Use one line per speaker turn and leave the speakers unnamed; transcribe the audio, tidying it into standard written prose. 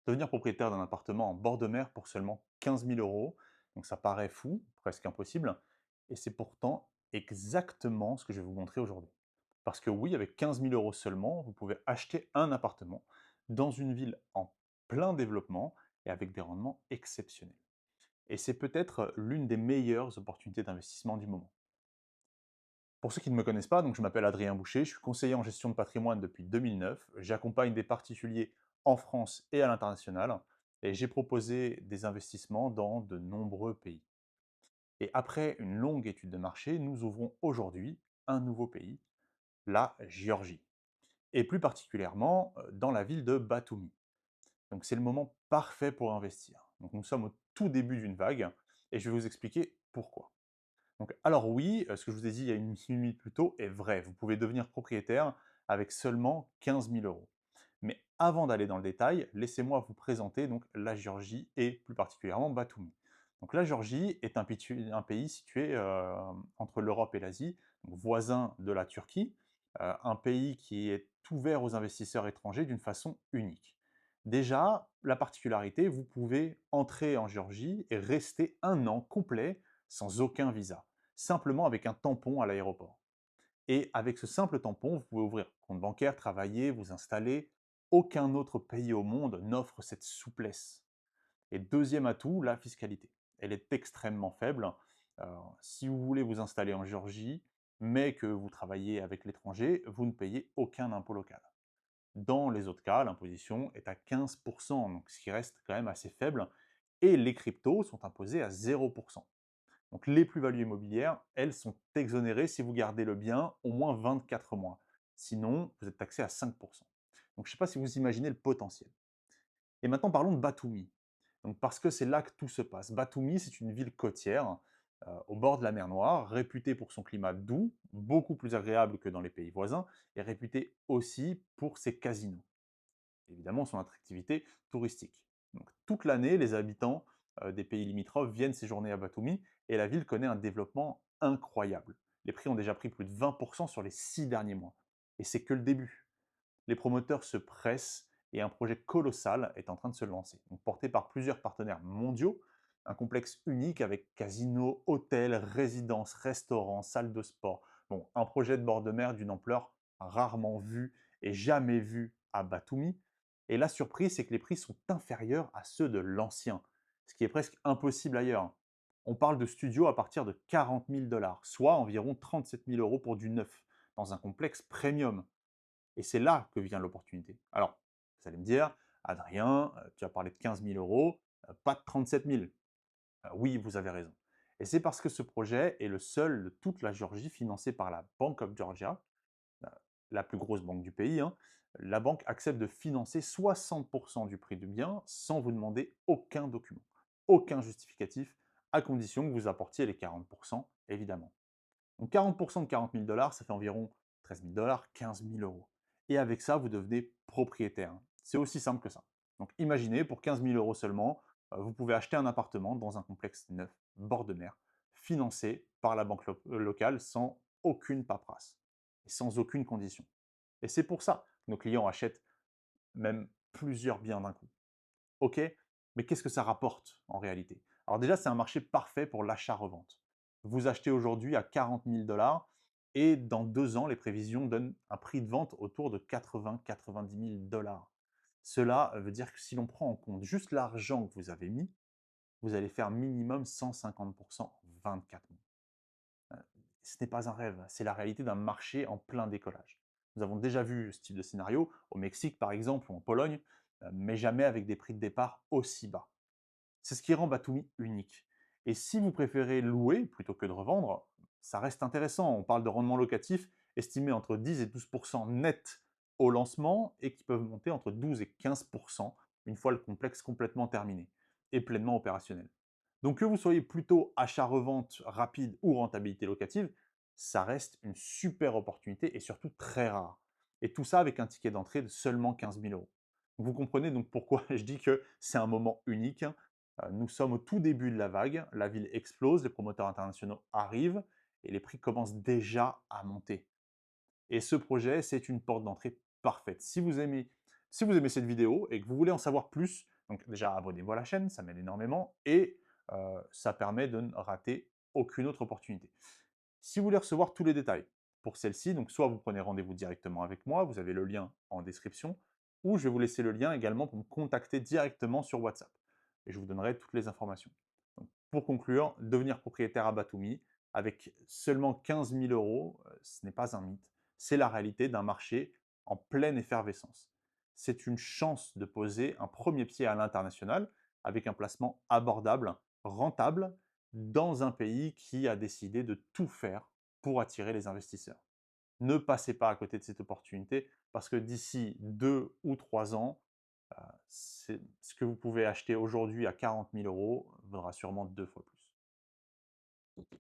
devenir propriétaire d'un appartement en bord de mer pour seulement 15 000 euros. Donc ça paraît fou, presque impossible, et c'est pourtant exactement ce que je vais vous montrer aujourd'hui. Parce que oui, avec 15 000 euros seulement, vous pouvez acheter un appartement dans une ville en plein développement et avec des rendements exceptionnels. Et c'est peut-être l'une des meilleures opportunités d'investissement du moment. Pour ceux qui ne me connaissent pas, donc je m'appelle Adrien Boucher, je suis conseiller en gestion de patrimoine depuis 2009. J'accompagne des particuliers en France et à l'international et j'ai proposé des investissements dans de nombreux pays. Et après une longue étude de marché, nous ouvrons aujourd'hui un nouveau pays, la Géorgie, et plus particulièrement dans la ville de Batumi. Donc c'est le moment parfait pour investir. Donc nous sommes au tout début d'une vague et je vais vous expliquer pourquoi. Donc, alors oui, ce que je vous ai dit il y a une minute plus tôt est vrai. Vous pouvez devenir propriétaire avec seulement 15 000 euros. Mais avant d'aller dans le détail, laissez-moi vous présenter donc la Géorgie et plus particulièrement Batumi. Donc la Géorgie est un pays situé entre l'Europe et l'Asie, voisin de la Turquie, un pays qui est ouvert aux investisseurs étrangers d'une façon unique. Déjà, la particularité, vous pouvez entrer en Géorgie et rester un an complet sans aucun visa, simplement avec un tampon à l'aéroport. Et avec ce simple tampon, vous pouvez ouvrir un compte bancaire, travailler, vous installer. Aucun autre pays au monde n'offre cette souplesse. Et deuxième atout, la fiscalité. Elle est extrêmement faible. Si vous voulez vous installer en Géorgie, mais que vous travaillez avec l'étranger, vous ne payez aucun impôt local. Dans les autres cas, l'imposition est à 15%, donc ce qui reste quand même assez faible, et les cryptos sont imposés à 0%. Donc les plus-values immobilières, elles sont exonérées si vous gardez le bien au moins 24 mois. Sinon, vous êtes taxé à 5%. Donc je ne sais pas si vous imaginez le potentiel. Et maintenant parlons de Batumi. Donc, parce que c'est là que tout se passe. Batumi, c'est une ville côtière au bord de la mer Noire, réputée pour son climat doux, beaucoup plus agréable que dans les pays voisins, et réputée aussi pour ses casinos. Évidemment, son attractivité touristique. Donc, toute l'année, les habitants des pays limitrophes viennent séjourner à Batumi et la ville connaît un développement incroyable. Les prix ont déjà pris plus de 20% sur les 6 derniers mois. Et c'est que le début. Les promoteurs se pressent et un projet colossal est en train de se lancer. Donc, porté par plusieurs partenaires mondiaux, un complexe unique avec casinos, hôtels, résidences, restaurants, salles de sport. Bon, un projet de bord de mer d'une ampleur rarement vue et jamais vue à Batumi. Et la surprise, c'est que les prix sont inférieurs à ceux de l'ancien, ce qui est presque impossible ailleurs. On parle de studios à partir de 40 000 dollars, soit environ 37 000 euros pour du neuf, dans un complexe premium. Et c'est là que vient l'opportunité. Alors, vous allez me dire, Adrien, tu as parlé de 15 000 euros, pas de 37 000. Oui, vous avez raison. Et c'est parce que ce projet est le seul de toute la Géorgie financé par la Bank of Georgia, euh, la plus grosse banque du pays. Hein. La banque accepte de financer 60% du prix du bien sans vous demander aucun document, aucun justificatif, à condition que vous apportiez les 40%, évidemment. Donc 40% de 40 000 dollars, ça fait environ 13 000 dollars, 15 000 euros. Et avec ça, vous devenez propriétaire. C'est aussi simple que ça. Donc imaginez, pour 15 000 euros seulement, vous pouvez acheter un appartement dans un complexe neuf, bord de mer, financé par la banque locale sans aucune paperasse et sans aucune condition. Et c'est pour ça que nos clients achètent même plusieurs biens d'un coup. OK, mais qu'est-ce que ça rapporte en réalité? Alors déjà, c'est un marché parfait pour l'achat-revente. Vous achetez aujourd'hui à 40 000 dollars et dans 2 ans, les prévisions donnent un prix de vente autour de 80-90 000 dollars. Cela veut dire que si l'on prend en compte juste l'argent que vous avez mis, vous allez faire minimum 150% en 24 mois. Ce n'est pas un rêve, c'est la réalité d'un marché en plein décollage. Nous avons déjà vu ce type de scénario au Mexique par exemple ou en Pologne, mais jamais avec des prix de départ aussi bas. C'est ce qui rend Batumi unique. Et si vous préférez louer plutôt que de revendre, ça reste intéressant. On parle de rendement locatif estimé entre 10 et 12% net au lancement et qui peuvent monter entre 12 et 15% une fois le complexe complètement terminé et pleinement opérationnel. Donc que vous soyez plutôt achat-revente rapide ou rentabilité locative, ça reste une super opportunité et surtout très rare. Et tout ça avec un ticket d'entrée de seulement 15 000 euros. Vous comprenez donc pourquoi je dis que c'est un moment unique. Nous sommes au tout début de la vague, la ville explose, les promoteurs internationaux arrivent et les prix commencent déjà à monter. Et ce projet, c'est une porte d'entrée parfaite. Si vous aimez cette vidéo et que vous voulez en savoir plus Donc déjà, abonnez-vous à la chaîne, ça m'aide énormément et ça permet de ne rater aucune autre opportunité. Si vous voulez recevoir tous les détails pour celle-ci, donc soit vous prenez rendez-vous directement avec moi, vous avez le lien en description, ou je vais vous laisser le lien également pour me contacter directement sur WhatsApp. Et je vous donnerai toutes les informations. Donc, pour conclure, devenir propriétaire à Batumi, avec seulement 15 000 euros, ce n'est pas un mythe, c'est la réalité d'un marché en pleine effervescence. C'est une chance de poser un premier pied à l'international avec un placement abordable, rentable, dans un pays qui a décidé de tout faire pour attirer les investisseurs. Ne passez pas à côté de cette opportunité parce que d'ici 2 ou 3 ans, ce que vous pouvez acheter aujourd'hui à 40 000 euros vaudra sûrement 2 fois plus.